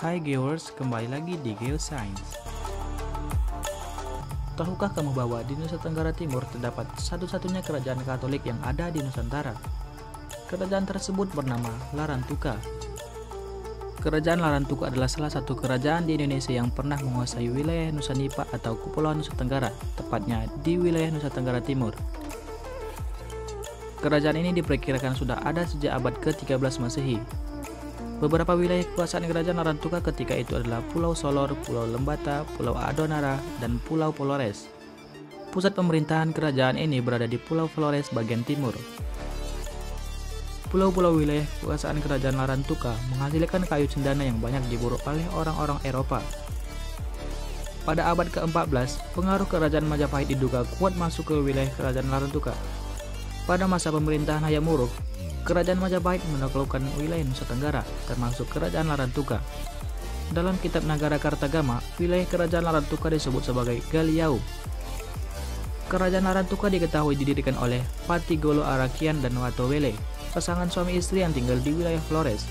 Hai Geowers, kembali lagi di Geoscience. Tahukah kamu bahwa di Nusa Tenggara Timur terdapat satu-satunya kerajaan Katolik yang ada di Nusantara? Kerajaan tersebut bernama Larantuka. Kerajaan Larantuka adalah salah satu kerajaan di Indonesia yang pernah menguasai wilayah Nusa Nipa atau Kepulauan Nusa Tenggara, tepatnya di wilayah Nusa Tenggara Timur. Kerajaan ini diperkirakan sudah ada sejak abad ke-13 Masehi. Beberapa wilayah kekuasaan kerajaan Larantuka ketika itu adalah Pulau Solor, Pulau Lembata, Pulau Adonara, dan Pulau Flores. Pusat pemerintahan kerajaan ini berada di Pulau Flores bagian timur. Pulau-pulau wilayah kekuasaan kerajaan Larantuka menghasilkan kayu cendana yang banyak diburu oleh orang-orang Eropa. Pada abad ke-14, pengaruh kerajaan Majapahit diduga kuat masuk ke wilayah kerajaan Larantuka. Pada masa pemerintahan Hayam Wuruk, Kerajaan Majapahit menaklukkan wilayah Nusa Tenggara, termasuk Kerajaan Larantuka. Dalam kitab Nagara Kartagama, wilayah Kerajaan Larantuka disebut sebagai Galiau. Kerajaan Larantuka diketahui didirikan oleh Patigolo Arakian dan Watowele, pasangan suami istri yang tinggal di wilayah Flores.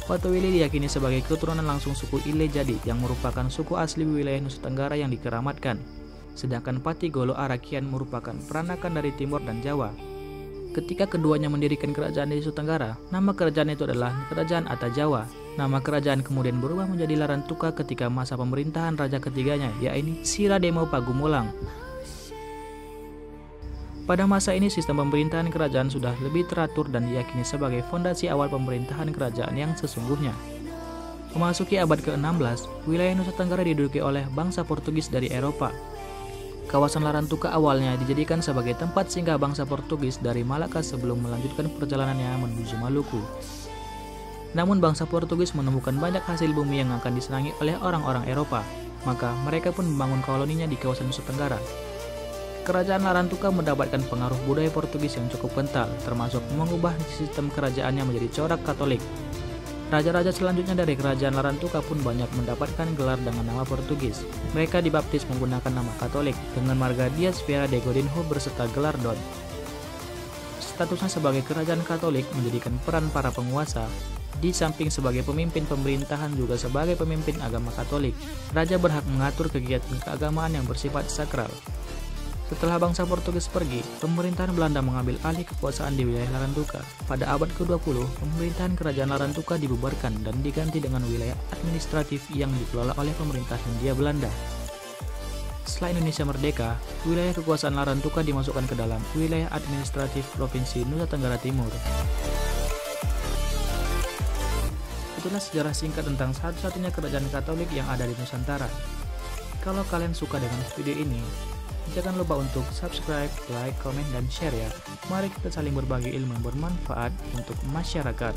Watowele diyakini sebagai keturunan langsung suku Ile Jadi yang merupakan suku asli wilayah Nusa Tenggara yang dikeramatkan. Sedangkan Patigolo Arakian merupakan peranakan dari Timur dan Jawa. Ketika keduanya mendirikan kerajaan di Nusa Tenggara, nama kerajaan itu adalah Kerajaan Atta Jawa. Nama kerajaan kemudian berubah menjadi Larantuka ketika masa pemerintahan raja ketiganya, yaitu Sirademo Pagumolang. Pada masa ini sistem pemerintahan kerajaan sudah lebih teratur dan diyakini sebagai fondasi awal pemerintahan kerajaan yang sesungguhnya. Memasuki abad ke-16, wilayah Nusa Tenggara diduduki oleh bangsa Portugis dari Eropa. Kawasan Larantuka awalnya dijadikan sebagai tempat singgah bangsa Portugis dari Malaka sebelum melanjutkan perjalanannya menuju Maluku. Namun bangsa Portugis menemukan banyak hasil bumi yang akan disenangi oleh orang-orang Eropa, maka mereka pun membangun koloninya di kawasan Nusa Tenggara. Kerajaan Larantuka mendapatkan pengaruh budaya Portugis yang cukup kental, termasuk mengubah sistem kerajaannya menjadi corak Katolik. Raja-raja selanjutnya dari kerajaan Larantuka pun banyak mendapatkan gelar dengan nama Portugis. Mereka dibaptis menggunakan nama Katolik dengan marga Dias Fiera de Godinho berserta gelar Don. Statusnya sebagai kerajaan Katolik menjadikan peran para penguasa. Di samping sebagai pemimpin pemerintahan juga sebagai pemimpin agama Katolik, raja berhak mengatur kegiatan keagamaan yang bersifat sakral. Setelah bangsa Portugis pergi, pemerintahan Belanda mengambil alih kekuasaan di wilayah Larantuka. Pada abad ke-20, pemerintahan kerajaan Larantuka dibubarkan dan diganti dengan wilayah administratif yang dikelola oleh pemerintah Hindia Belanda. Setelah Indonesia merdeka, wilayah kekuasaan Larantuka dimasukkan ke dalam wilayah administratif Provinsi Nusa Tenggara Timur. Itulah sejarah singkat tentang satu-satunya kerajaan Katolik yang ada di Nusantara. Kalau kalian suka dengan video ini, jangan lupa untuk subscribe, like, komen, dan share ya. Mari kita saling berbagi ilmu yang bermanfaat untuk masyarakat.